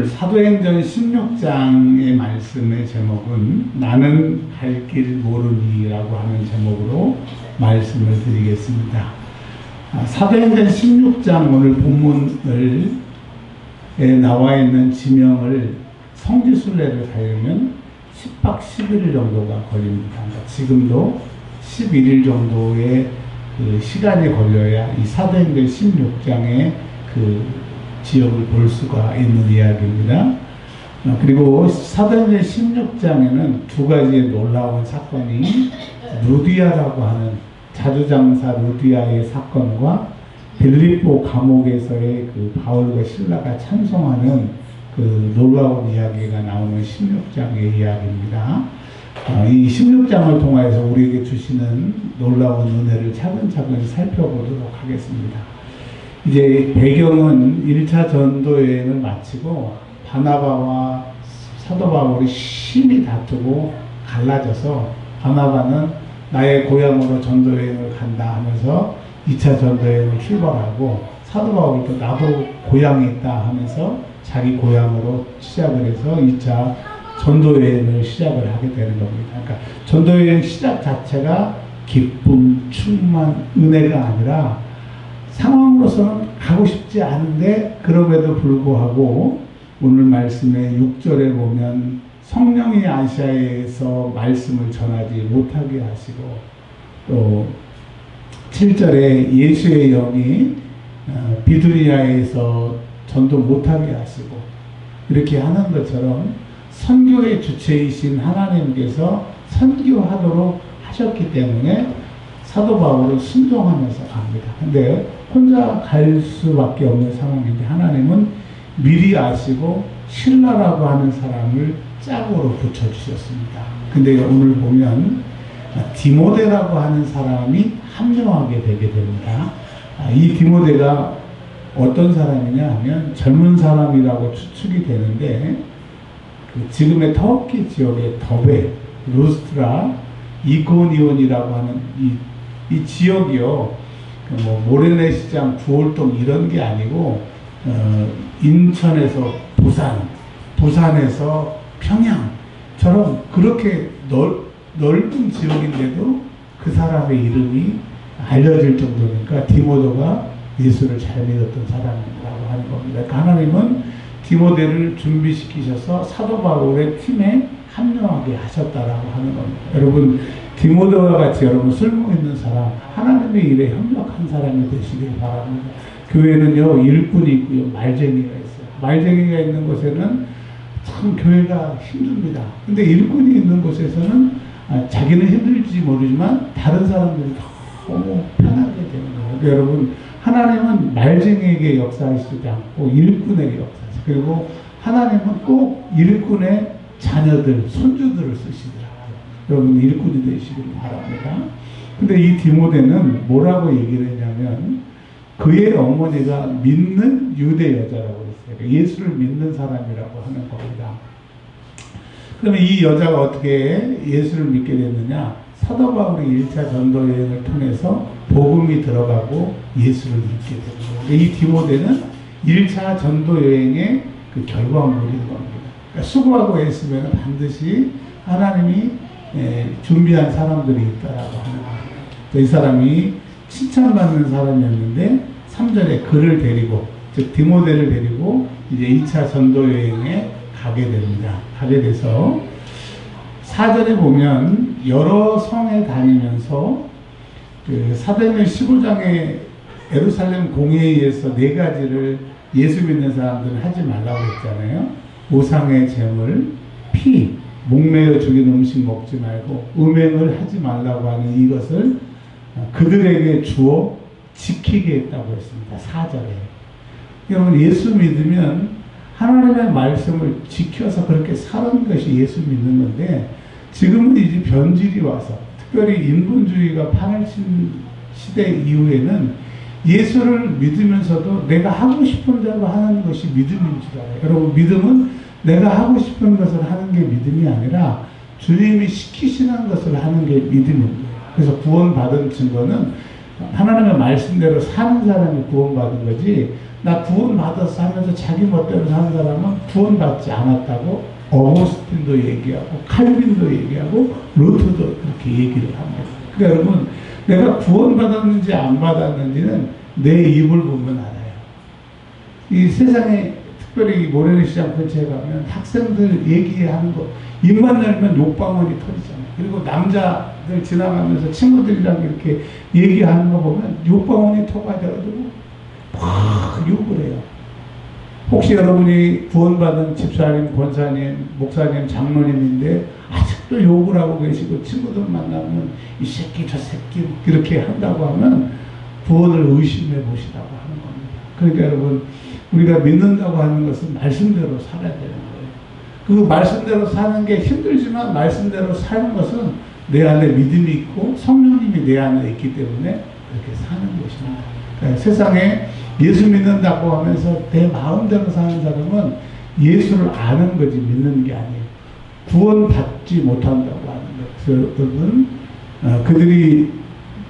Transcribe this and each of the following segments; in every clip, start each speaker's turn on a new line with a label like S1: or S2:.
S1: 사도행전 16장의 말씀의 제목은 나는 갈 길 모르니라고 하는 제목으로 말씀을 드리겠습니다. 사도행전 16장 오늘 본문에 나와 있는 지명을 성지순례를 가려면 10박 11일 정도가 걸립니다. 지금도 11일 정도의 시간이 걸려야 이 사도행전 16장의 지역을 볼 수가 있는 이야기입니다. 그리고 사도행전 16장에는 두 가지의 놀라운 사건이 루디아라고 하는 자주장사 루디아의 사건과 빌립보 감옥에서의 바울과 실라가 찬송하는 놀라운 이야기가 나오는 16장의 이야기입니다. 이 16장을 통해서 우리에게 주시는 놀라운 은혜를 차근차근 살펴보도록 하겠습니다. 이제 배경은 1차 전도 여행을 마치고 바나바와 사도 바울이 심히 다투고 갈라져서 바나바는 나의 고향으로 전도 여행을 간다 하면서 2차 전도 여행을 출발하고 사도 바울도 나도 고향이 있다 하면서 자기 고향으로 시작을 해서 2차 전도 여행을 시작을 하게 되는 겁니다. 그러니까 전도 여행 시작 자체가 기쁨, 충만, 은혜가 아니라 상황으로서는 가고 싶지 않은데 그럼에도 불구하고 오늘 말씀의 6절에 보면 성령이 아시아에서 말씀을 전하지 못하게 하시고 또 7절에 예수의 영이 비두니아에서 전도 못하게 하시고 이렇게 하는 것처럼 선교의 주체이신 하나님께서 선교하도록 하셨기 때문에 사도 바울은 순종하면서 갑니다. 근데 혼자 갈 수밖에 없는 상황인데 하나님은 미리 아시고 실라라고 하는 사람을 짝으로 붙여주셨습니다. 근데 오늘 보면 디모데라고 하는 사람이 합류하게 되게 됩니다. 이 디모데가 어떤 사람이냐 하면 젊은 사람이라고 추측이 되는데 지금의 터키 지역의 더베, 루스트라, 이코니온이라고 하는 이 지역이요. 모래내 시장, 부월동 이런 게 아니고 인천에서 부산에서 평양처럼 그렇게 넓은 지역인데도 그 사람의 이름이 알려질 정도니까 디모데가 예수를 잘 믿었던 사람이라고 하는 겁니다. 그러니까 하나님은 디모데를 준비시키셔서 사도 바울의 팀에 합류하게 하셨다라고 하는 겁니다. 여러분 디모데와 같이 여러분 쓸모있는 사람, 하나님의 일에 협력한 사람이 되시길 바랍니다. 교회는요 일꾼이 있고요 말쟁이가 있어요. 말쟁이가 있는 곳에는 참 교회가 힘듭니다. 근데 일꾼이 있는 곳에서는 자기는 힘들지 모르지만 다른 사람들이 너무 편하게 되는 거예요. 그러니까 여러분 하나님은 말쟁이에게 역사하시지 않고 일꾼에게 역사하시고 그리고 하나님은 꼭 일꾼의 자녀들, 손주들을 쓰시더라고요. 여러분 일꾼이 되시길 바랍니다. 근데 이 디모데는 뭐라고 얘기를 했냐면 그의 어머니가 믿는 유대 여자라고 했어요. 예수를 믿는 사람이라고 하는 겁니다. 그러면 이 여자가 어떻게 예수를 믿게 됐느냐? 사도 바울이 1차 전도 여행을 통해서 복음이 들어가고 예수를 믿게 됩니다. 이 디모데는 1차 전도 여행의 결과물인 겁니다. 그러니까 수고하고 애쓰면 반드시 하나님이 준비한 사람들이 있다라고 하는 겁니다. 이 사람이 칭찬받는 사람이었는데 3절에 그를 데리고 즉 디모데를 데리고 이제 2차 전도 여행에 가게 됩니다. 가게 돼서 4절에 보면 여러 성에 다니면서 사도행전 15장에 예루살렘 공회에 의해서 4가지를 예수 믿는 사람들은 하지 말라고 했잖아요. 우상의 제물, 피, 목매어 죽인 음식 먹지 말고 음행을 하지 말라고 하는 이것을 그들에게 주어 지키게 했다고 했습니다. 4절에. 여러분 예수 믿으면 하나님의 말씀을 지켜서 그렇게 사는 것이 예수 믿는 건데 지금은 이제 변질이 와서 특별히 인본주의가 판을친 시대 이후에는 예수를 믿으면서도 내가 하고 싶은 대로 하는 것이 믿음인 줄 알아요. 여러분 믿음은 내가 하고 싶은 것을 하는 게 믿음이 아니라 주님이 시키시는 것을 하는 게 믿음입니다. 그래서 구원받은 증거는 하나님의 말씀대로 사는 사람이 구원받은 거지 나 구원받았어 하면서 자기 멋대로 사는 사람은 구원받지 않았다고 어거스틴도 얘기하고 칼빈도 얘기하고 루터도 그렇게 얘기를 합니다. 그러니까 여러분, 내가 구원받았는지 안 받았는지는 내 입을 보면 알아요. 이 세상에 특별히 모래시장 근처에 가면 학생들 얘기하는 거 입만 열면 욕방언이 터지잖아요. 그리고 남자들 지나가면서 친구들이랑 이렇게 얘기하는 거 보면 욕방언이 터가지고 막 욕을 해요. 혹시 여러분이 구원받은 집사님, 권사님, 목사님, 장로님인데 아직도 욕을 하고 계시고 친구들 만나면 이 새끼 저 새끼 이렇게 한다고 하면 구원을 의심해 보시라고 하는 겁니다. 그러니까 여러분, 우리가 믿는다고 하는 것은 말씀대로 살아야 되는 거예요. 그 말씀대로 사는 게 힘들지만 말씀대로 사는 것은 내 안에 믿음이 있고 성령님이 내 안에 있기 때문에 그렇게 사는 것입니다. 그러니까 세상에 예수 믿는다고 하면서 내 마음대로 사는 사람은 예수를 아는 거지 믿는 게 아니에요. 구원받지 못한다고 하는 거예요. 여러분, 그들이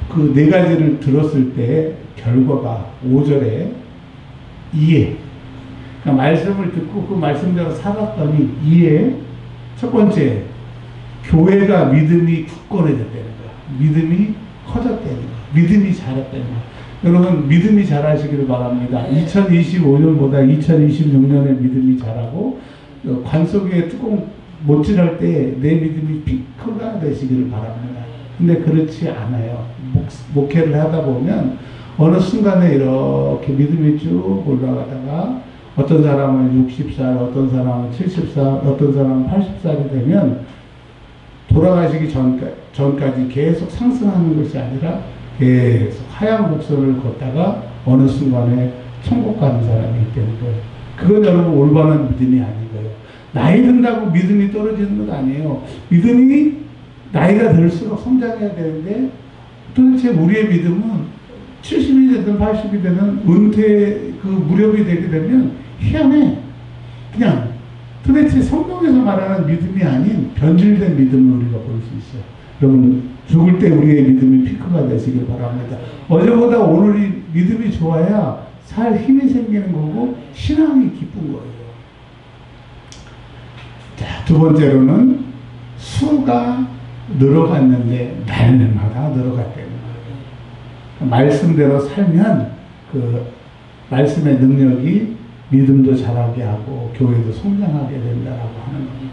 S1: 그 네 가지를 들었을 때 결과가 5절에 이해. 그러니까 말씀을 듣고 그 말씀대로 살았더니 이해. 첫 번째, 교회가 믿음이 굳건해졌다는 거야. 믿음이 커졌다는 거야. 믿음이 자랐다는 거야. 여러분, 믿음이 자라시기를 바랍니다. 2025년보다 2026년에 믿음이 자라고 관 속에 뚜껑 못질할 때 내 믿음이 피크가 되시기를 바랍니다. 근데 그렇지 않아요. 목회를 하다 보면 어느 순간에 이렇게 믿음이 쭉 올라가다가 어떤 사람은 60살, 어떤 사람은 70살, 어떤 사람은 80살이 되면 돌아가시기 전까지 계속 상승하는 것이 아니라 계속 하얀 곡선을 걷다가 어느 순간에 천국 가는 사람이 있다는 거예요. 그건 여러분 올바른 믿음이 아닌 거예요. 나이 든다고 믿음이 떨어지는 건 아니에요. 믿음이 나이가 들수록 성장해야 되는데 도대체 우리의 믿음은 70이 되든 80이 되든 은퇴 그 무렵이 되게 되면 희한해. 그냥 도대체 성경에서 말하는 믿음이 아닌 변질된 믿음을 우리가 볼 수 있어요. 여러분, 죽을 때 우리의 믿음이 피크가 되시길 바랍니다. 어제보다 오늘이 믿음이 좋아야 살 힘이 생기는 거고 신앙이 기쁜 거예요. 자, 두 번째로는 수가 늘어갔는데 날마다 늘어갔다는 거예요. 말씀대로 살면 그 말씀의 능력이 믿음도 자라게 하고 교회도 성장하게 된다라고 하는 겁니다.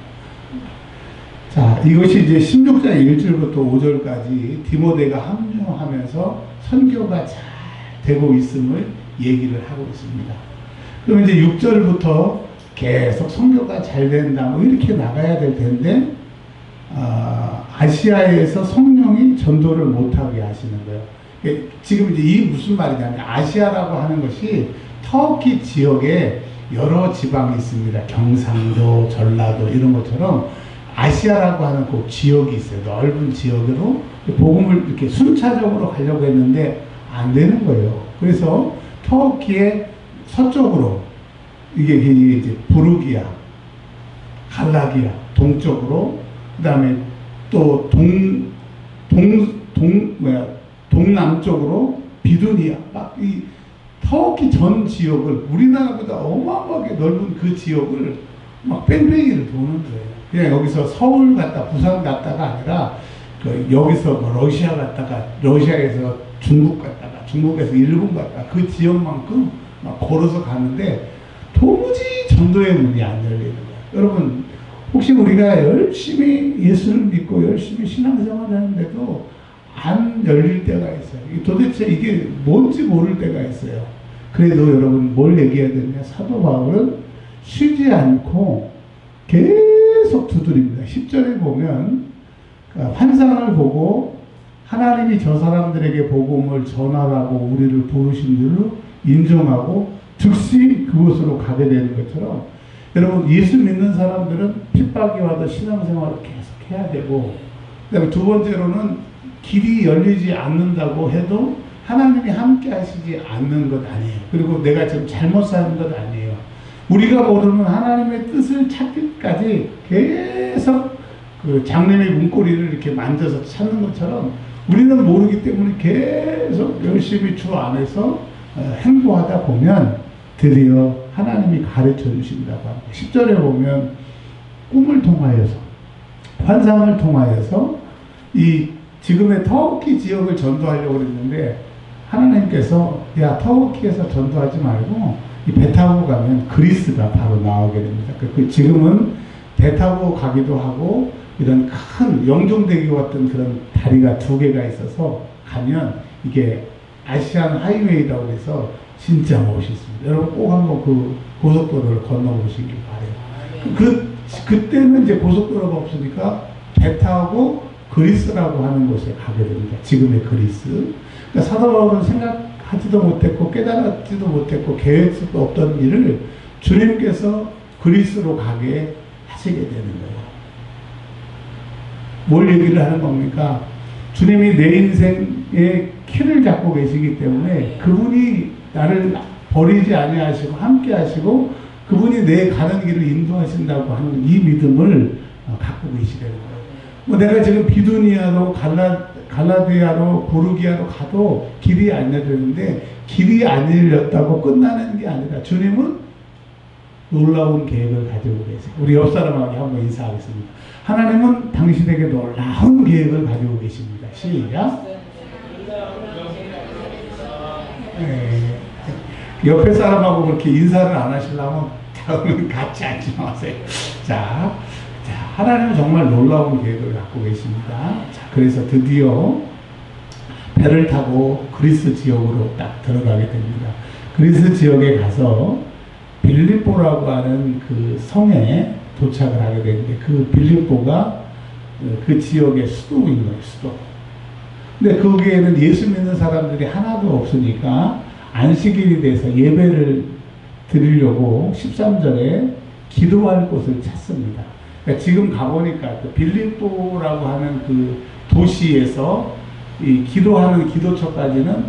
S1: 자, 이것이 이제 16장 1절부터 5절까지 디모데가 합류하면서 선교가 잘 되고 있음을 얘기를 하고 있습니다. 그럼 이제 6절부터 계속 선교가 잘 된다, 뭐 이렇게 나가야 될 텐데, 아시아에서 성령이 전도를 못하게 하시는 거예요. 지금 이제 이 무슨 말이냐면, 아시아라고 하는 것이 터키 지역에 여러 지방이 있습니다. 경상도, 전라도 이런 것처럼 아시아라고 하는 그 지역이 있어요. 넓은 지역으로 복음을 이렇게 순차적으로 가려고 했는데 안 되는 거예요. 그래서 터키의 서쪽으로 이게 이제 부르기아, 갈라기아 동쪽으로, 그 다음에 또 동남쪽으로 비두니아, 막 이 터키 전 지역을 우리나라보다 어마어마하게 넓은 그 지역을 막 뺑뺑이를 도는 거예요. 그냥 여기서 서울 갔다 부산 갔다가 아니라 그 여기서 뭐 러시아 갔다가 러시아에서 중국 갔다가 중국에서 일본 갔다가 그 지역만큼 막 걸어서 가는데 도무지 전도의 문이 안 열리는 거예요. 여러분, 혹시 우리가 열심히 예수를 믿고 열심히 신앙생활을 하는데도 안 열릴 때가 있어요. 도대체 이게 뭔지 모를 때가 있어요. 그래도 여러분 뭘 얘기해야 되냐? 사도 바울은 쉬지 않고 계속 두드립니다. 10절에 보면 환상을 보고 하나님이 저 사람들에게 복음을 전하라고 우리를 부르신 줄로 인정하고 즉시 그곳으로 가게 되는 것처럼, 여러분 예수 믿는 사람들은 핍박이 와도 신앙생활을 계속 해야 되고, 그다음에 두 번째로는 길이 열리지 않는다고 해도 하나님이 함께 하시지 않는 것 아니에요. 그리고 내가 지금 잘못 사는 것 아니에요. 우리가 모르는 하나님의 뜻을 찾기까지 계속 그 장님의 문고리를 이렇게 만져서 찾는 것처럼 우리는 모르기 때문에 계속 열심히 주 안에서 행보하다 보면 드디어 하나님이 가르쳐 주신다고 합니다. 10절에 보면 꿈을 통하여서, 환상을 통하여서 이 지금의 터키 지역을 전도하려고 그랬는데 하나님께서 야, 터키에서 전도하지 말고 이 배 타고 가면 그리스가 바로 나오게 됩니다. 지금은 배 타고 가기도 하고 이런 큰 영종대교 같은 그런 다리가 2개가 있어서 가면 이게 아시안 하이웨이라고 해서 진짜 멋있습니다. 여러분 꼭 한번 그 고속도로를 건너보시길 바래요. 그때는 이제 고속도로가 없으니까 배 타고 그리스라고 하는 곳에 가게 됩니다. 지금의 그리스. 그러니까 사도 바울은 생각하지도 못했고 깨달았지도 못했고 계획도 없던 일을 주님께서 그리스로 가게 하시게 되는 거예요. 뭘 얘기를 하는 겁니까? 주님이 내 인생의 키를 잡고 계시기 때문에 그분이 나를 버리지 아니하시고 함께 하시고 그분이 내 가는 길을 인도하신다고 하는 이 믿음을 갖고 계시다는 거예요. 뭐 내가 지금 비두니아로 갈라디아로 부르기아로 가도 길이 안 열리는데 길이 안 열렸다고 끝나는 게 아니라 주님은 놀라운 계획을 가지고 계세요. 우리 옆 사람에게 한번 인사하겠습니다. 하나님은 당신에게 놀라운 계획을 가지고 계십니다. 시작. 네. 옆에 사람하고 그렇게 인사를 안 하시려면 같이 앉지 마세요. 자, 하나님은 정말 놀라운 계획을 갖고 계십니다. 자, 그래서 드디어 배를 타고 그리스 지역으로 딱 들어가게 됩니다. 그리스 지역에 가서 빌립보라고 하는 그 성에 도착을 하게 되는데 그 빌립보가 그 지역의 수도인 거예요. 수도. 근데 거기에는 예수 믿는 사람들이 하나도 없으니까 안식일이 돼서 예배를 드리려고 13절에 기도할 곳을 찾습니다. 그러니까 지금 가보니까 그 빌립보라고 하는 그 도시에서 이 기도하는 기도처까지는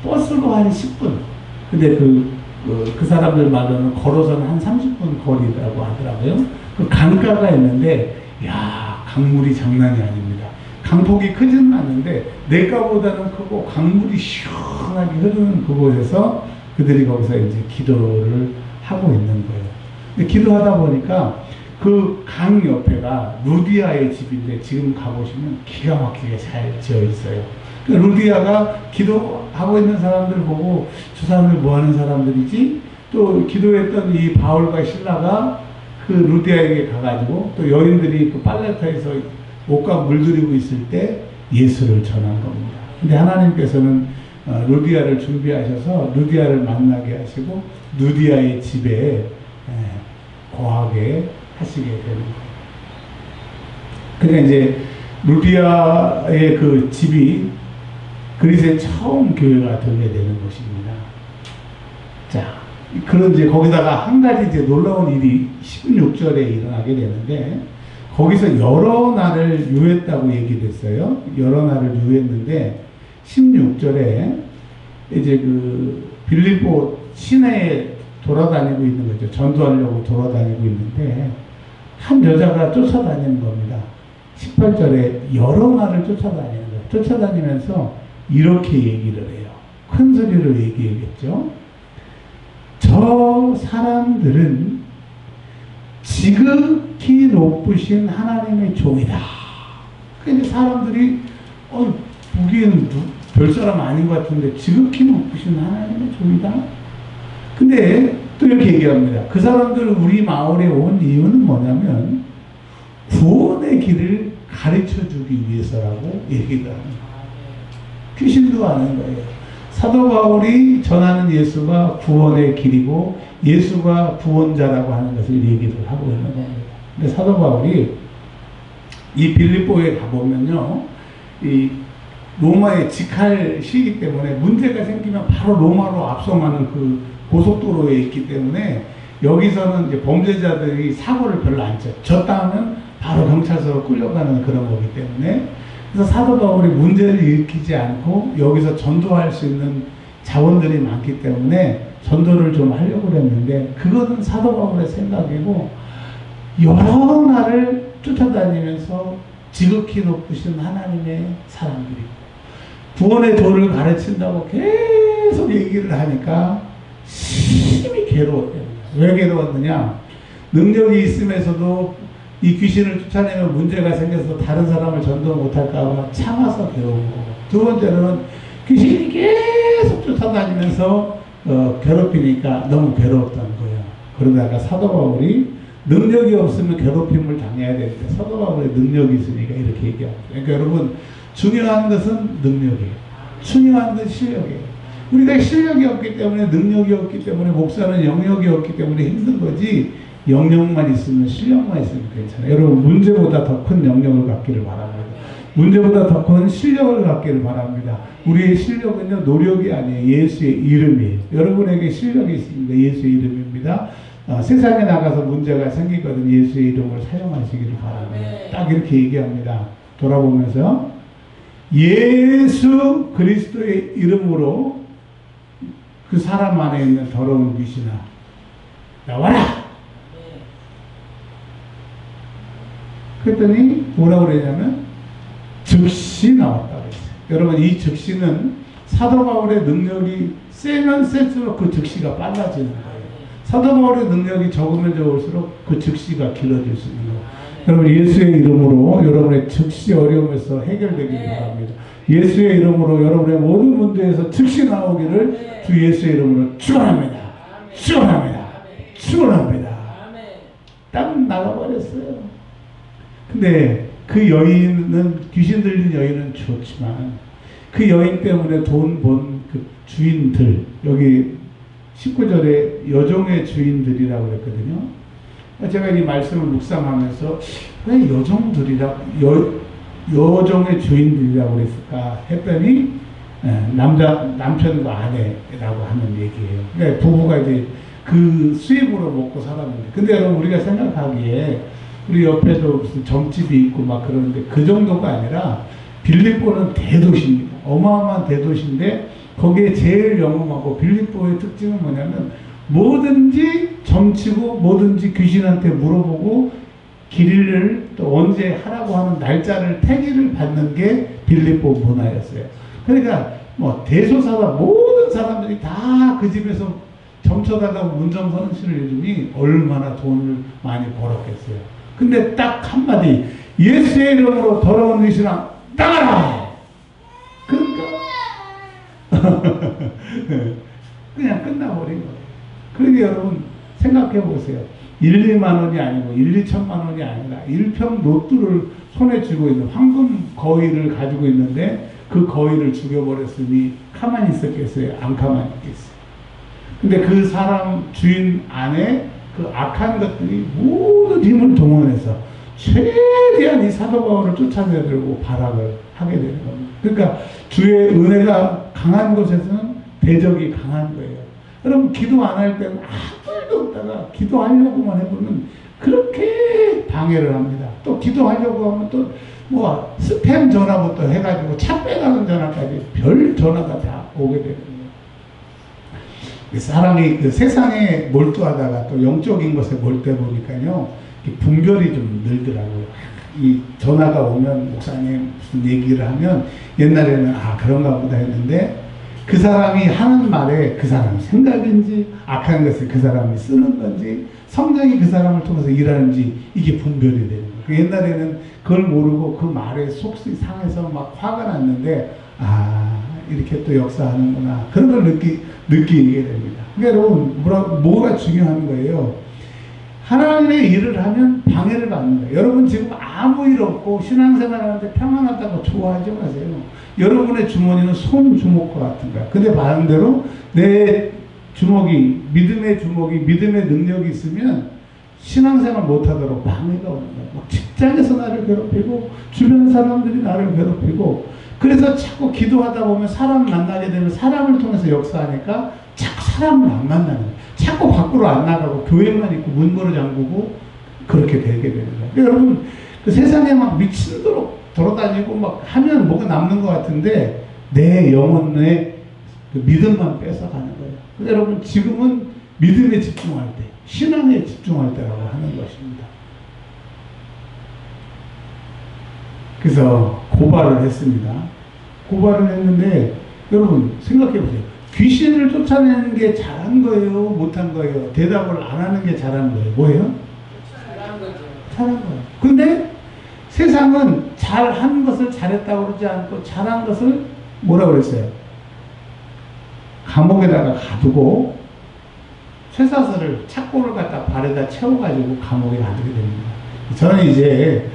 S1: 버스로 한 10분. 근데 그 사람들 말로는 걸어서는 한 30분 거리라고 하더라고요. 그 강가가 있는데, 야, 강물이 장난이 아닙니다. 강폭이 크지는 않는데, 내가보다는 크고 강물이 시원하게 흐르는 그곳에서 그들이 거기서 이제 기도를 하고 있는 거예요. 근데 기도하다 보니까 그 강 옆에가 루디아의 집인데 지금 가보시면 기가 막히게 잘 지어 있어요. 루디아가 기도하고 있는 사람들 보고 저 사람들 뭐 하는 사람들이지? 또 기도했던 이 바울과 실라가 그 루디아에게 가가지고 또 여인들이 그 빨래터에서 옷과 물들이고 있을 때 예수를 전한 겁니다. 근데 하나님께서는 루디아를 준비하셔서 루디아를 만나게 하시고 루디아의 집에 거하게 하시게 되는 거예요. 그러니까 이제 루디아의 그 집이 그리스의 처음 교회가 되게 되는 곳입니다. 자, 그런 이제 거기다가 한 가지 이제 놀라운 일이 16절에 일어나게 되는데 거기서 여러 날을 유했다고 얘기를 했어요. 여러 날을 유했는데 16절에 이제 그 빌립보 시내에 돌아다니고 있는 거죠. 전도하려고 돌아다니고 있는데 한 여자가 쫓아다니는 겁니다. 18절에 여러 날을 쫓아다니는 거예요. 쫓아다니면서 이렇게 얘기를 해요. 큰 소리로 얘기하겠죠. 저 사람들은 지극히 높으신 하나님의 종이다. 그런데 사람들이 보기에는 별 사람 아닌 것 같은데 지극히 높으신 하나님의 종이다. 근데 또 이렇게 얘기합니다. 그 사람들은 우리 마을에 온 이유는 뭐냐면 구원의 길을 가르쳐주기 위해서라고 얘기를 합니다. 귀신도 아는 거예요. 사도 바울이 전하는 예수가 구원의 길이고 예수가 구원자라고 하는 것을 얘기를 하고 있는 겁니다. 근데 사도 바울이 이 빌립보에 가보면요, 이 로마에 직할 시기 때문에 문제가 생기면 바로 로마로 앞서가는 그 고속도로에 있기 때문에 여기서는 이제 범죄자들이 사고를 별로 안 쳐. 졌다면 바로 경찰서로 끌려가는 그런 거기 때문에 그래서 사도 바울이 문제를 일으키지 않고 여기서 전도할 수 있는 자원들이 많기 때문에 전도를 좀 하려고 했는데 그거는 사도 바울의 생각이고 여러 날을 쫓아다니면서 지극히 높으신 하나님의 사람들이고 구원의 도를 가르친다고 계속 얘기를 하니까 심히 괴로웠대요. 왜 괴로웠느냐? 능력이 있으면서도 이 귀신을 쫓아내면 문제가 생겨서 다른 사람을 전도 못할까 봐 참아서 괴로운 거고, 두 번째로는 귀신이 계속 쫓아다니면서 괴롭히니까 너무 괴로웠다는 거예요. 그러다가 사도 바울이 능력이 없으면 괴롭힘을 당해야 되는데 사도 바울의 능력이 있으니까 이렇게 얘기합니다. 그러니까 여러분, 중요한 것은 능력이에요. 중요한 것은 실력이에요. 우리가 실력이 없기 때문에, 능력이 없기 때문에, 목사는 영역이 없기 때문에 힘든 거지, 영역만 있으면, 실력만 있으면 괜찮아요. 여러분, 문제보다 더 큰 영역을 갖기를 바랍니다. 문제보다 더 큰 실력을 갖기를 바랍니다. 우리의 실력은요, 노력이 아니에요. 예수의 이름이에요. 여러분에게 실력이 있습니다. 예수의 이름입니다. 세상에 나가서 문제가 생기거든 예수의 이름을 사용하시기를 바랍니다. 딱 이렇게 얘기합니다. 돌아보면서 예수 그리스도의 이름으로 그 사람 안에 있는 더러운 귀신아 나와라! 그랬더니 뭐라고 그러냐면 즉시 나왔다고 했어요. 여러분, 이 즉시는 사도 바울의 능력이 세면 셀수록 그 즉시가 빨라지는 거예요. 사도 바울의 능력이 적으면 적을수록 그 즉시가 길어질 수 있는 거예요. 여러분, 예수의 이름으로 여러분의 즉시 어려움에서 해결되기를 바랍니다. 예수의 이름으로 여러분의 모든 문제에서 즉시 나오기를 주 예수의 이름으로 축원합니다. 축원합니다. 축원합니다. 딱 나가버렸어요. 근데 그 여인은, 귀신 들린 여인은 좋지만 그 여인 때문에 돈 번 그 주인들, 여기 19절에 여종의 주인들이라고 그랬거든요. 제가 이 말씀을 묵상하면서 왜 여종의 주인들이라고 그랬을까 했더니 남편과 아내라고 하는 얘기예요. 그러니까 부부가 이제 그 수입으로 먹고 살았는데, 근데 여러분, 우리가 생각하기에 우리 옆에도 무슨 점집이 있고 막 그러는데 그 정도가 아니라 빌립보는 대도시입니다. 어마어마한 대도시인데 거기에 제일 영험하고, 빌립보의 특징은 뭐냐면 뭐든지 점치고 뭐든지 귀신한테 물어보고 길이를 또 언제 하라고 하는 날짜를 태기를 받는 게 빌립보 문화였어요. 그러니까 뭐 대소사가 모든 사람들이 다 그 집에서 점쳐달라고 문정선신을 해주니 얼마나 돈을 많이 벌었겠어요. 근데 딱 한마디, 예수의 이름으로 더러운 귀신아 나가라! 그러니까 그냥 끝나버린 거예요. 그러니까 여러분 생각해 보세요. 1, 2만 원이 아니고 1, 2천만 원이 아니라 1평 로또를 손에 쥐고 있는 황금 거위를 가지고 있는데 그 거위를 죽여버렸으니 가만히 있었겠어요? 안 가만히 있겠어요? 근데 그 사람 주인 안에 그 악한 것들이 모든 힘을 동원해서 최대한 이 사도 바울을 쫓아내려고 발악을 하게 되는 겁니다. 그러니까 주의 은혜가 강한 곳에서는 대적이 강한 거예요. 여러분, 기도 안 할 때는 아무 일도 없다가 기도하려고만 해보면 그렇게 방해를 합니다. 또 기도하려고 하면 또 뭐 스팸 전화부터 해가지고 차 빼가는 전화까지 별 전화가 다 오게 되는 거예요. 사람이 그 세상에 몰두하다가 또 영적인 것에 몰두해 보니까요, 분별이 좀 늘더라고요. 이 전화가 오면 목사님 무슨 얘기를 하면 옛날에는 그런가 보다 했는데, 그 사람이 하는 말에 그 사람 생각인지 악한 것을 그 사람이 쓰는 건지 성령이 그 사람을 통해서 일하는지 이게 분별이 되는 거예요. 옛날에는 그걸 모르고 그 말에 속이 상해서 막 화가 났는데 이렇게 또 역사하는구나, 그런 걸 느끼게 됩니다. 그러니까 여러분, 뭐가 중요한 거예요? 하나님의 일을 하면 방해를 받는 거예요. 여러분 지금 아무 일 없고 신앙생활 하는데 평안하다고 좋아하지 마세요. 여러분의 주머니는 솜 주먹과 같은 거야. 근데 반대로 내 주먹이, 믿음의 주먹이, 믿음의 능력이 있으면 신앙생활 못하도록 방해가 오는 거야. 막 직장에서 나를 괴롭히고 주변 사람들이 나를 괴롭히고, 그래서 자꾸 기도하다 보면 사람 만나게 되면 사람을 통해서 역사하니까 자꾸 사람을 안 만나는 거야. 자꾸 밖으로 안 나가고 교회만 있고 문무를 잠그고 그렇게 되게 되는 거예요. 그러니까 여러분, 그 세상에 막 미치도록 돌아다니고 막 하면 뭐가 남는 것 같은데 내 영혼의 그 믿음만 뺏어가는 거예요. 그러니까 여러분, 지금은 믿음에 집중할 때, 신앙에 집중할 때라고 하는 것입니다. 그래서 고발을 했습니다. 고발을 했는데 여러분 생각해 보세요. 귀신을 쫓아내는 게 잘한 거예요? 못한 거예요? 대답을 안 하는 게 잘한 거예요? 뭐예요?
S2: 잘한 거죠.
S1: 잘한 거예요. 근데 세상은 잘한 것을 잘했다고 그러지 않고 잘한 것을 뭐라고 그랬어요? 감옥에다가 가두고 쇠사슬을 착고를 갖다 발에다 채워가지고 감옥에 가두게 됩니다. 저는 이제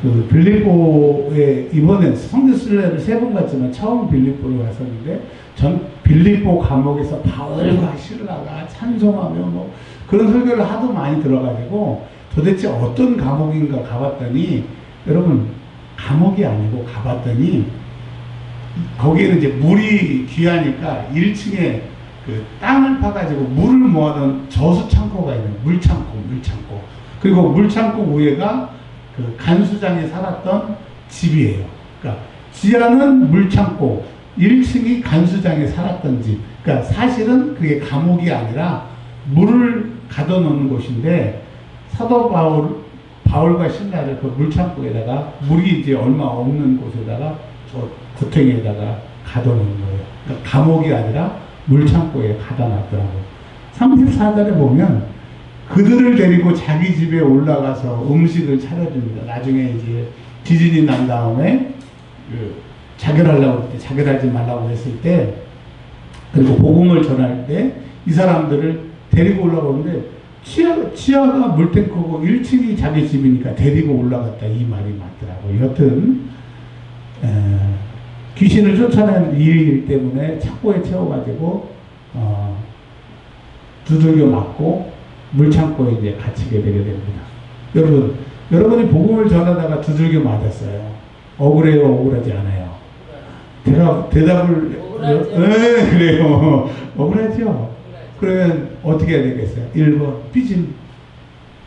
S1: 그 빌립보에 이번에 성지 순례를 3번 갔지만 처음 빌립보를 갔었는데 전 빌립보 감옥에서 바울과 실라가 찬송하며 뭐 그런 설교를 하도 많이 들어가지고 도대체 어떤 감옥인가 가봤더니 여러분 감옥이 아니고 가봤더니 거기에는 이제 물이 귀하니까 1층에 그 땅을 파가지고 물을 모아놓은 저수창고가 있는 물창고. 그리고 물창고 위에가 그 간수장에 살았던 집이에요. 그러니까 지하는 물창고, 1층이 간수장에 살았던 집. 그러니까 사실은 그게 감옥이 아니라 물을 가둬놓는 곳인데 사도 바울과 신라를 그 물창고에다가 물이 이제 얼마 없는 곳에다가 저 구탱이에다가 가둬놓은 거예요. 그러니까 감옥이 아니라 물창고에 가다 놨더라고요. 34절에 보면 그들을 데리고 자기 집에 올라가서 음식을 차려줍니다. 나중에 이제 지진이 난 다음에 그 자결하려고 때 자결하지 말라고 했을 때 그리고 복음을 전할 때 이 사람들을 데리고 올라오는데 지하가 물탱크고 1층이 자기 집이니까 데리고 올라갔다 이 말이 맞더라고요. 여튼 귀신을 쫓아낸 일 때문에 착고에 채워가지고 두들겨 맞고 물창고에 이제 갇히게 되게 됩니다. 여러분이 복음을 전하다가 두들겨 맞았어요. 억울해요, 억울하지 않아요? 대답을 그래요. 억울하죠? 그러면 어떻게 해야 되겠어요? 1번 삐짐.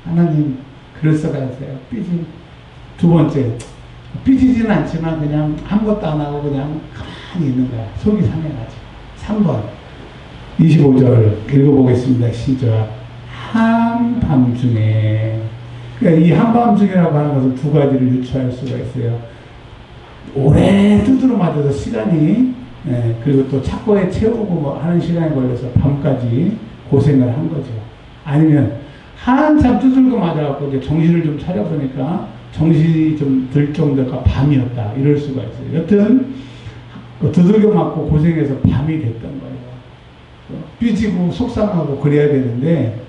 S1: 하나님 그럴싸가세요. 삐짐. 2번째 삐지지는 않지만 그냥 아무것도 안 하고 그냥 가만히 있는 거야. 속이 상해가지고. 3번 25절 읽어보겠습니다. 시작. 한밤중에, 그러니까 이 한밤중이라고 하는 것은 2가지를 유추할 수가 있어요. 오래 두드러 맞아서 시간이 그리고 또 착고에 채우고 뭐 하는 시간이 걸려서 밤까지 고생을 한 거죠. 아니면 한참 두들겨 맞아갖고 이제 정신을 좀 차려보니까 정신이 좀 들 정도가 밤이었다. 이럴 수가 있어요. 여튼 두들겨 맞고 고생해서 밤이 됐던 거예요. 삐지고 속상하고 그래야 되는데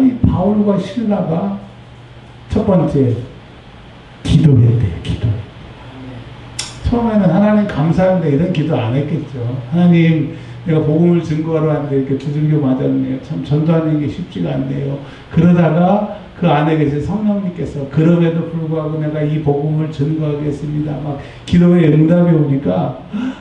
S1: 이 바울과 실라가 첫 번째 기도했대요. 기도. 처음에는 하나님 감사한데 이런 기도 안 했겠죠. 하나님 내가 복음을 증거하러 왔는데 이렇게 두들겨 맞았네요. 참 전도하는 게 쉽지가 않네요. 그러다가 그 안에 계신 성령님께서 그럼에도 불구하고 내가 이 복음을 증거하겠습니다. 막 기도의 응답이 오니까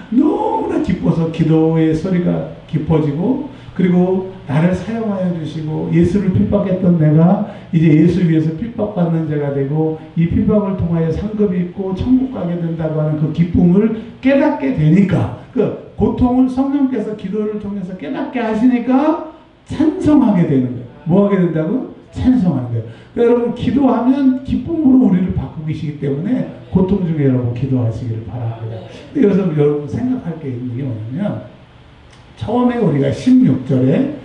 S1: 너무나 기뻐서 기도의 소리가 깊어지고 그리고 나를 사용하여 주시고 예수를 핍박했던 내가 이제 예수 위해서 핍박받는 자가 되고 이 핍박을 통하여 상급이 있고 천국 가게 된다고 하는 그 기쁨을 깨닫게 되니까 그 고통을 성령께서 기도를 통해서 깨닫게 하시니까 찬송하게 되는 거예요. 뭐 하게 된다고? 찬송하는 거예요. 그러니까 여러분 기도하면 기쁨으로 우리를 바꾸고 계시기 때문에 고통 중에 여러분 기도하시기를 바랍니다. 근데 여기서 여러분 생각할 게 있는 게 뭐냐면 처음에 우리가 16절에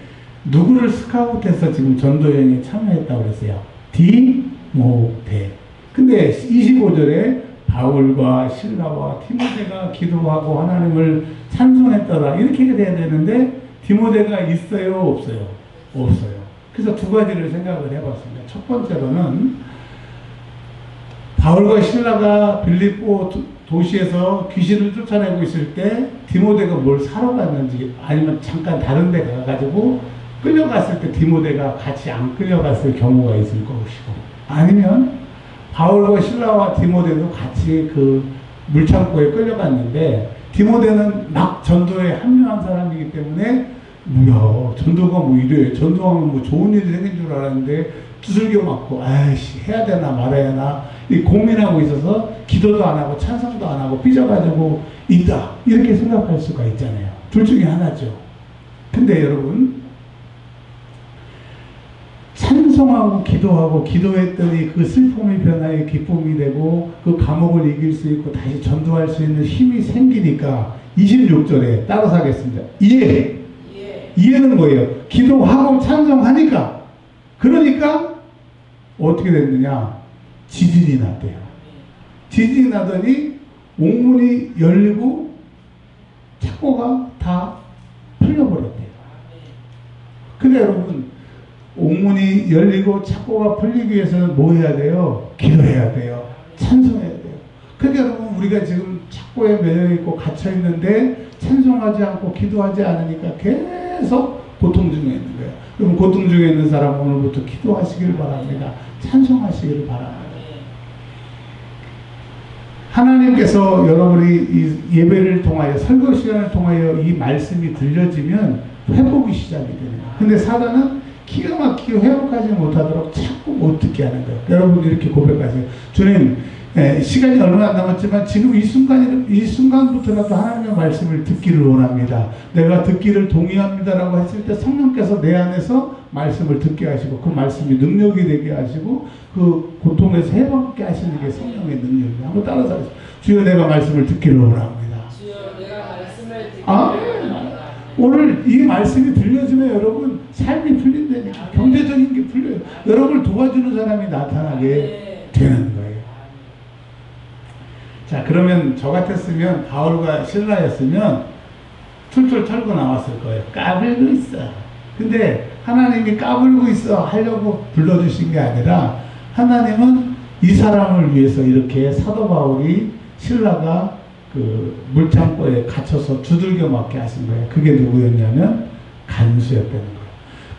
S1: 누구를 스카우트해서 지금 전도여행에 참여했다고 그랬어요? 디모데. 근데 25절에 바울과 실라와 디모데가 기도하고 하나님을 찬송했더라. 이렇게 돼야 되는데 디모데가 있어요? 없어요? 없어요. 그래서 2가지를 생각을 해봤습니다. 첫 번째로는 바울과 실라가 빌립보 도시에서 귀신을 쫓아내고 있을 때 디모데가 뭘 사러 갔는지 아니면 잠깐 다른 데 가가지고 끌려갔을 때 디모데가 같이 안 끌려갔을 경우가 있을 것이고 아니면 바울과 실라와 디모데도 같이 그 물창고에 끌려갔는데 디모데는 막 전도에 합류한 사람이기 때문에 뭐야 전도가 뭐 이래 전도하면 뭐 좋은 일이 생긴 줄 알았는데 두들겨 맞고 아이씨 해야 되나 말아야 하나 고민하고 있어서 기도도 안 하고 찬송도 안 하고 삐져가지고 있다 이렇게 생각할 수가 있잖아요. 둘 중에 하나죠. 근데 여러분 찬송하고 기도하고 기도했더니 그 슬픔이 변화해 기쁨이 되고 그 감옥을 이길 수 있고 다시 전도할 수 있는 힘이 생기니까 26절에 따라서 하겠습니다. 이해는 뭐예요? 기도하고 찬송하니까. 그러니까 어떻게 됐느냐? 지진이 났대요. 지진이 나더니 옥문이 열리고 착고가 다 풀려버렸대요. 근데 여러분, 옥문이 열리고 착고가 풀리기 위해서는 뭐 해야 돼요? 기도해야 돼요. 찬송해야 돼요. 그러니까 여러분, 우리가 지금 착고에 매여있고 갇혀있는데 찬송하지 않고 기도하지 않으니까 계속 고통 중에 있는 거예요. 그럼 고통 중에 있는 사람 오늘부터 기도하시길 바랍니다. 찬송하시기를 바랍니다. 하나님께서 여러분이 이 예배를 통하여 설교 시간을 통하여 이 말씀이 들려지면 회복이 시작이 되는 거예요. 근데 사단은 기가 막히게 회복하지 못하도록 자꾸 못 듣게 하는 거예요. 여러분 이렇게 고백하세요. 주님, 시간이 얼마 안 남았지만 지금 이 순간부터라도 하나님의 말씀을 듣기를 원합니다. 내가 듣기를 동의합니다라고 했을 때 성령께서 내 안에서 말씀을 듣게 하시고 그 말씀이 능력이 되게 하시고 그 고통에서 해방케 하시는 게 성령의 능력이에요. 한번 따라서 하세요. 주여 내가 말씀을 듣기를 원합니다. 주여 내가 말씀을 듣기를 원합니다. 오늘 이 말씀이 들려주면 여러분 삶이 풀린다니까. 경제적인 게 풀려요. 여러분을 도와주는 사람이 나타나게 되는 거예요. 자, 그러면 저 같았으면 바울과 실라였으면 툴툴 털고 나왔을 거예요. 까불고 있어. 근데 하나님이 까불고 있어 하려고 불러주신 게 아니라 하나님은 이 사람을 위해서 이렇게 사도 바울이 신라가 그 물창고에 갇혀서 두들겨 맞게 하신 거예요. 그게 누구였냐면 간수였다는 거예요.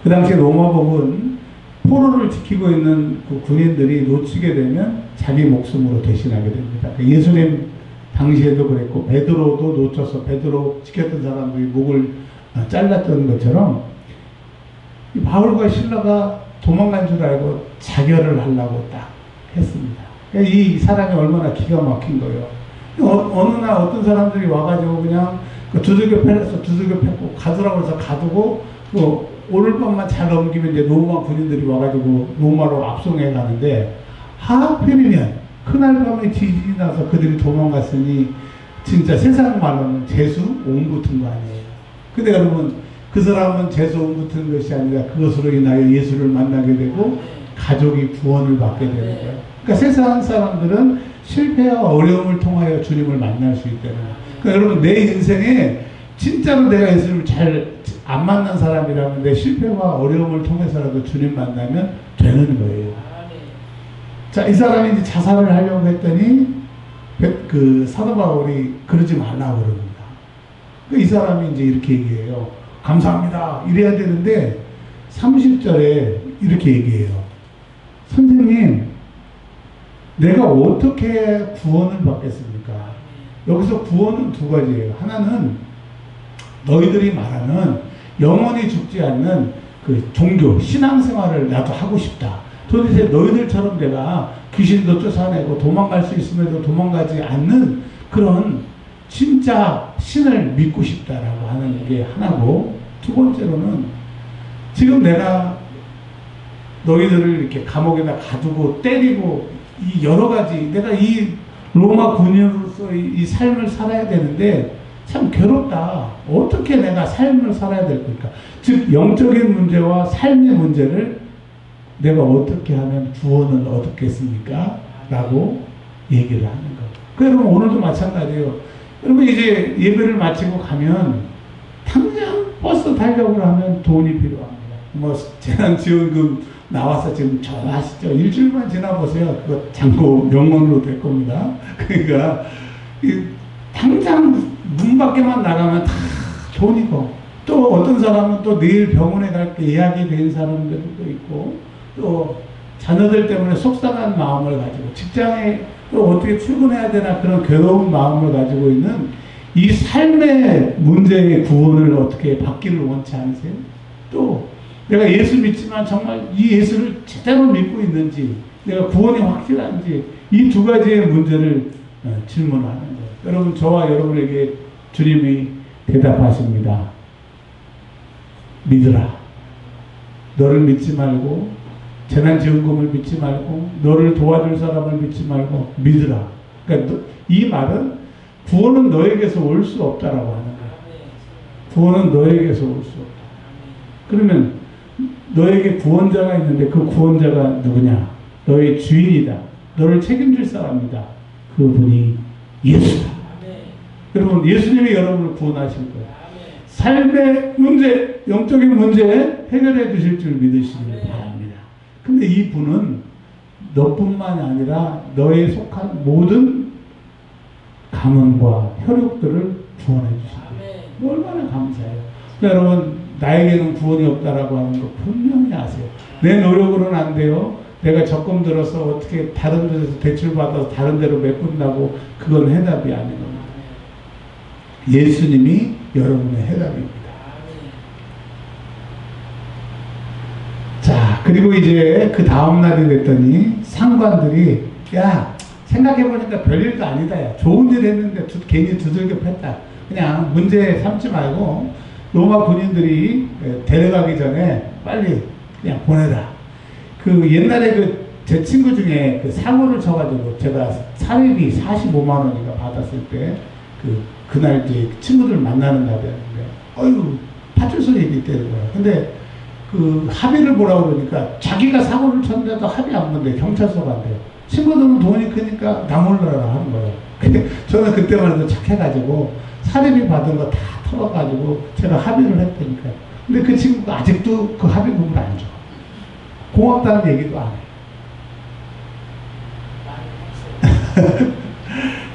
S1: 그 당시에 로마법은 포로를 지키고 있는 그 군인들이 놓치게 되면 자기 목숨으로 대신하게 됩니다. 예수님 당시에도 그랬고 베드로도 놓쳐서 베드로 지켰던 사람들이 목을 잘랐던 것처럼 바울과 실라가 도망간 줄 알고 자결을 하려고 딱 했습니다. 이 사람이 얼마나 기가 막힌 거예요. 어느 날 어떤 사람들이 와가지고 그냥 두들겨 패서 두들겨 팼고 가두라고 해서 가두고 오늘 밤만 잘 넘기면 이제 로마 군인들이 와가지고 로마로 압송해 가는데 하필이면 그날 밤에 지진이 나서 그들이 도망갔으니 진짜 세상 말로는 재수 옹 붙은 거 아니에요. 근데 여러분 그 사람은 재수 옹 붙은 것이 아니라 그것으로 인하여 예수를 만나게 되고 가족이 구원을 받게 되는 거예요. 그러니까 세상 사람들은 실패와 어려움을 통하여 주님을 만날 수 있다는 거예요. 그러니까 여러분 내 인생에 진짜로 내가 예수를 잘 안 만난 사람이라면 내 실패와 어려움을 통해서라도 주님 만나면 되는 거예요. 자, 이 사람이 이제 자살을 하려고 했더니 그 사도 바울이 그러지 말라고 그럽니다. 이 사람이 이제 이렇게 얘기해요. 감사합니다. 이래야 되는데 30절에 이렇게 얘기해요. 선생님, 내가 어떻게 구원을 받겠습니까? 여기서 구원은 두 가지예요. 하나는 너희들이 말하는 영원히 죽지 않는 그 종교, 신앙생활을 나도 하고 싶다. 도대체 너희들처럼 내가 귀신도 쫓아내고 도망갈 수 있음에도 도망가지 않는 그런 진짜 신을 믿고 싶다라고 하는 게 하나고, 두 번째로는 지금 내가 너희들을 이렇게 감옥에다 가두고 때리고 이 여러 가지 내가 이 로마 군인으로서 이 삶을 살아야 되는데 참 괴롭다. 어떻게 내가 삶을 살아야 될 겁니까? 즉 영적인 문제와 삶의 문제를 내가 어떻게 하면 구원을 얻겠습니까? 라고 얘기를 하는 거예요. 그 여러분 오늘도 마찬가지예요. 여러분 이제 예배를 마치고 가면 당장 버스 타려고 하면 돈이 필요합니다. 뭐 재난지원금 나와서 지금 전화하시죠. 일주일만 지나보세요. 그거 잔고 명언으로 될 겁니다. 그러니까 당장 문 밖에만 나가면 다 돈이고, 또 어떤 사람은 또 내일 병원에 갈게 예약이 된 사람들도 있고, 또 자녀들 때문에 속상한 마음을 가지고 직장에 또 어떻게 출근해야 되나 그런 괴로운 마음을 가지고 있는 이 삶의 문제의 구원을 어떻게 받기를 원치 않으세요? 또 내가 예수 믿지만 정말 이 예수를 제대로 믿고 있는지, 내가 구원이 확실한지, 이 두 가지의 문제를 질문하는 거예요. 여러분, 저와 여러분에게 주님이 대답하십니다. 믿으라. 너를 믿지 말고 재난지원금을 믿지 말고 너를 도와줄 사람을 믿지 말고 믿으라. 그러니까 이 말은 구원은 너에게서 올 수 없다라고 하는 거야. 구원은 너에게서 올 수 없다. 그러면 너에게 구원자가 있는데 그 구원자가 누구냐? 너의 주인이다. 너를 책임질 사람이다. 그분이 예수다. 여러분, 예수님이 여러분을 구원하실 거예요. 삶의 문제, 영적인 문제 해결해 주실 줄 믿으시길 바랍니다. 근데 이 분은 너뿐만이 아니라 너에 속한 모든 가문과 혈육들을 구원해 주십니다. 얼마나 감사해요. 여러분, 나에게는 구원이 없다라고 하는 거 분명히 아세요. 내 노력으로는 안 돼요. 내가 적금 들어서 어떻게 다른 데서 대출 받아서 다른 데로 메꾼다고 그건 해답이 아닌 겁니다. 예수님이 여러분의 해답입니다. 자, 그리고 이제 그 다음 날이 됐더니 상관들이 야, 생각해보니까 별일도 아니다. 야, 좋은 일 했는데 괜히 두들겨 팼다. 그냥 문제 삼지 말고 로마 군인들이 데려가기 전에 빨리 그냥 보내라. 그 옛날에 제 친구 중에 그 사고를 쳐가지고 제가 사례비 45만 원인가 받았을 때 그날 이제 친구들 만나는 날이었는데 어휴 파출소 얘기 때는 거야. 근데 그 합의를 보라고 그러니까 자기가 사고를 쳤는데도 합의 안 본대. 경찰서 간대요. 친구들은 돈이 크니까 나 몰라라 하는 거예요. 근데 저는 그때만 해도 착해가지고 사례비 받은 거 다 털어가지고 제가 합의를 했다니까요. 근데 그 친구가 아직도 그 합의금을 안 줘. 고맙다는 얘기도 안 해요.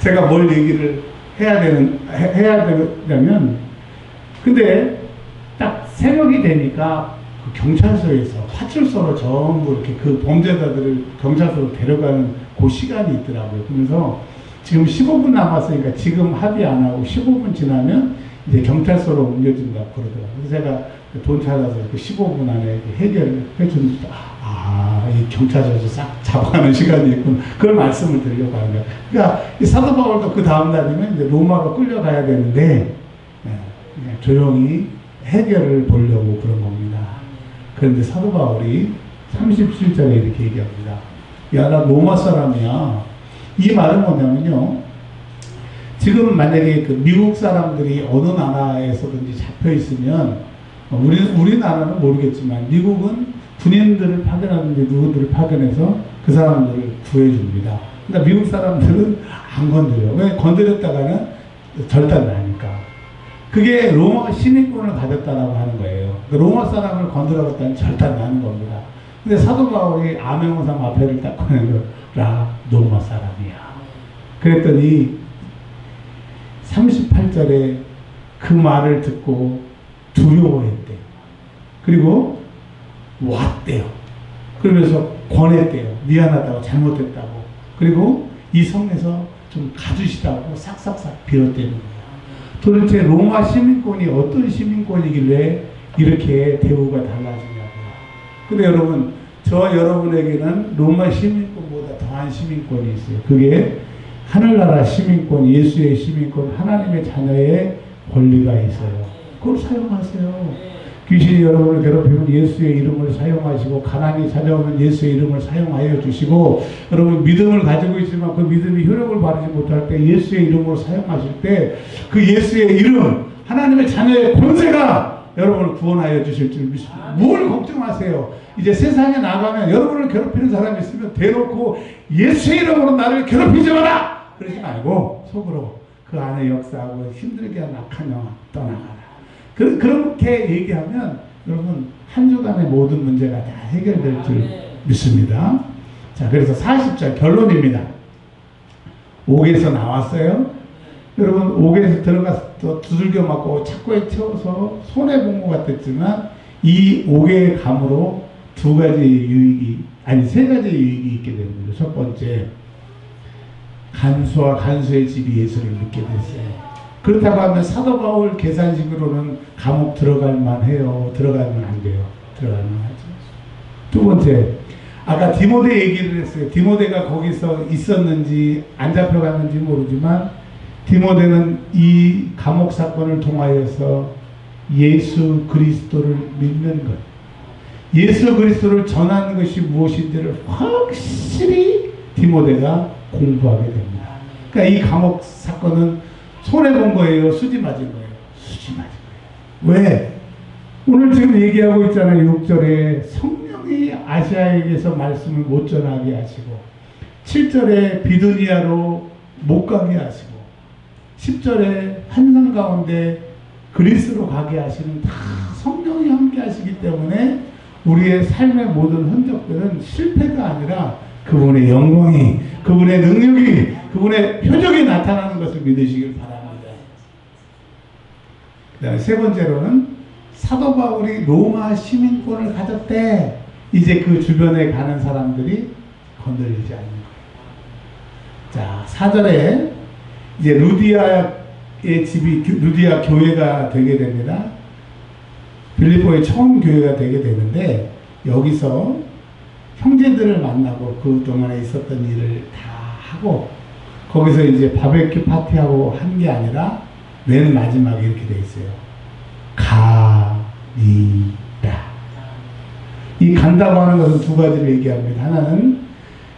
S1: 제가 뭘 얘기를 해야 되냐면, 근데 딱 새벽이 되니까 그 경찰서에서 파출소로 전부 이렇게 그 범죄자들을 경찰서로 데려가는 그 시간이 있더라고요. 그러면서 지금 15분 남았으니까 지금 합의 안 하고 15분 지나면 이제 경찰서로 옮겨진다고 그러더라고요. 그래서 제가 돈 찾아서 그 15분 안에 해결을 해주는데, 이 경찰서에서 싹 잡아가는 시간이 있군. 그걸 말씀을 드리려고 하는 거예요. 그러니까 이 사도 바울도 그 다음 날이면 이제 로마로 끌려가야 되는데, 그냥 조용히 해결을 보려고 그런 겁니다. 그런데 사도 바울이 37절에 이렇게 얘기합니다. 야, 나 로마 사람이야. 이 말은 뭐냐면요. 지금 만약에 그 미국 사람들이 어느 나라에서든지 잡혀 있으면, 우리나라는 모르겠지만, 미국은 군인들을 파견하는데 누구들을 파견해서 그 사람들을 구해줍니다. 그러니까 미국 사람들은 안 건드려요. 왜? 건드렸다가는 절단 나니까. 그게 로마 시민권을 가졌다라고 하는 거예요. 로마 사람을 건드렸다는 절단 나는 겁니다. 근데 사도 바울이 아멘호상 앞에를 딱 꺼내서 라 로마 사람이야. 그랬더니 38절에 그 말을 듣고 두려워했대요. 그리고 왔대요. 그러면서 권했대요. 미안하다고, 잘못했다고. 그리고 이 성에서 좀 가주시라고 싹싹싹 빌었대는 거예요. 도대체 로마 시민권이 어떤 시민권이길래 이렇게 대우가 달라지냐고요. 근데 여러분, 저와 여러분에게는 로마 시민권보다 더한 시민권이 있어요. 그게 하늘나라 시민권, 예수의 시민권, 하나님의 자녀의 권리가 있어요. 그걸 사용하세요. 귀신이 여러분을 괴롭히면 예수의 이름을 사용하시고, 가난이 찾아오면 예수의 이름을 사용하여 주시고, 여러분 믿음을 가지고 있지만 그 믿음이 효력을 발휘하지 못할 때 예수의 이름으로 사용하실 때 그 예수의 이름, 하나님의 자녀의 권세가 여러분을 구원하여 주실 줄 믿습니다. 뭘 걱정하세요? 이제 세상에 나가면 여러분을 괴롭히는 사람이 있으면 대놓고 예수의 이름으로 나를 괴롭히지 마라! 그러지 말고 속으로 그 안에 역사하고 힘들게 한 악한 영혼 떠나가라. 그렇게 얘기하면 여러분 한 주간의 모든 문제가 다 해결될 줄 믿습니다. 자, 그래서 40절 결론입니다. 옥에서 나왔어요. 여러분 옥에서 들어가서 또 두들겨 맞고 착고에 채워서 손해본 것 같았지만 이 옥의 감으로 세 가지 유익이 있게 됩니다. 첫 번째, 간수와 간수의 집이 예수를 믿게 됐어요. 그렇다고 하면 사도 바울 계산식으로는 감옥 들어갈 만해요? 들어가면 안 돼요? 들어가면 하죠. 두 번째, 아까 디모데 얘기를 했어요. 디모데가 거기서 있었는지 안 잡혀갔는지 모르지만 디모데는 이 감옥 사건을 통하여서 예수 그리스도를 믿는 것, 예수 그리스도를 전하는 것이 무엇인지를 확실히 디모데가 공부하게 됩니다. 그러니까 이 감옥 사건은 손해본 거예요? 수지 맞은 거예요? 수지 맞은 거예요. 왜? 오늘 지금 얘기하고 있잖아요. 6절에 성령이 아시아에게서 말씀을 못 전하게 하시고, 7절에 비두니아로 못 가게 하시고, 10절에 환상 가운데 그리스로 가게 하시는 다 성령이 함께 하시기 때문에 우리의 삶의 모든 흔적들은 실패가 아니라 그분의 영광이, 그분의 능력이, 그분의 표적이 나타나는 것을 믿으시길 바랍니다. 그 다음에 세 번째로는 사도 바울이 로마 시민권을 가졌대. 이제 그 주변에 가는 사람들이 건드리지 않는 거예요. 자, 4절에 이제 루디아의 집이, 루디아 교회가 되게 됩니다. 빌립보의 처음 교회가 되게 되는데, 여기서 형제들을 만나고 그동안에 있었던 일을 다 하고, 거기서 이제 바베큐 파티하고 한 게 아니라 맨 마지막에 이렇게 돼 있어요. 가니라. 이 간다고 하는 것은 두 가지를 얘기합니다. 하나는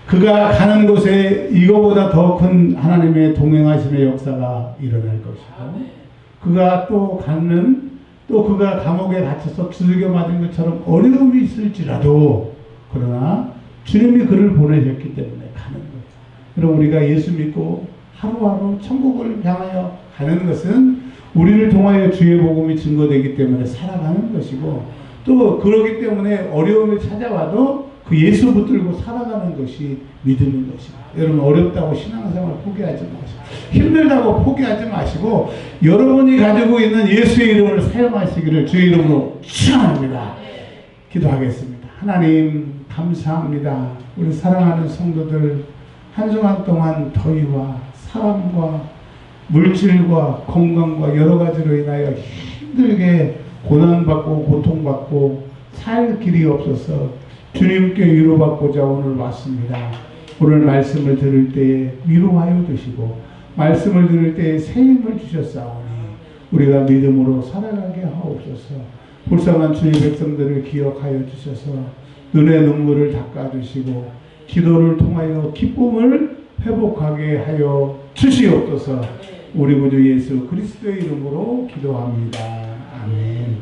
S1: 그가 가는 곳에 이거보다 더 큰 하나님의 동행하심의 역사가 일어날 것이고, 그가 또 가는, 또 그가 감옥에 갇혀서 두들겨 맞은 것처럼 어려움이 있을지라도, 그러나 주님이 그를 보내셨기 때문에 가는 거예요. 그럼 우리가 예수 믿고 하루하루 천국을 향하여 가는 것은 우리를 통하여 주의 복음이 증거되기 때문에 살아가는 것이고, 또 그러기 때문에 어려움이 찾아와도 그 예수 붙들고 살아가는 것이 믿음인 것입니다. 여러분, 어렵다고 신앙생활 포기하지 마시고, 힘들다고 포기하지 마시고, 여러분이 가지고 있는 예수의 이름을 사용하시기를 주의 이름으로 축원합니다. 기도하겠습니다. 하나님 감사합니다. 우리 사랑하는 성도들 한 주간 동안 더위와 사람과 물질과 건강과 여러 가지로 인하여 힘들게 고난받고 고통받고 살 길이 없어서 주님께 위로받고자 오늘 왔습니다. 오늘 말씀을 들을 때에 위로하여 주시고, 말씀을 들을 때에 새 힘을 주셨사오니 우리가 믿음으로 살아가게 하옵소서. 불쌍한 주의 백성들을 기억하여 주셔서 눈의 눈물을 닦아주시고 기도를 통하여 기쁨을 회복하게 하여 주시옵소서. 우리 구주 예수 그리스도의 이름으로 기도합니다. 아멘.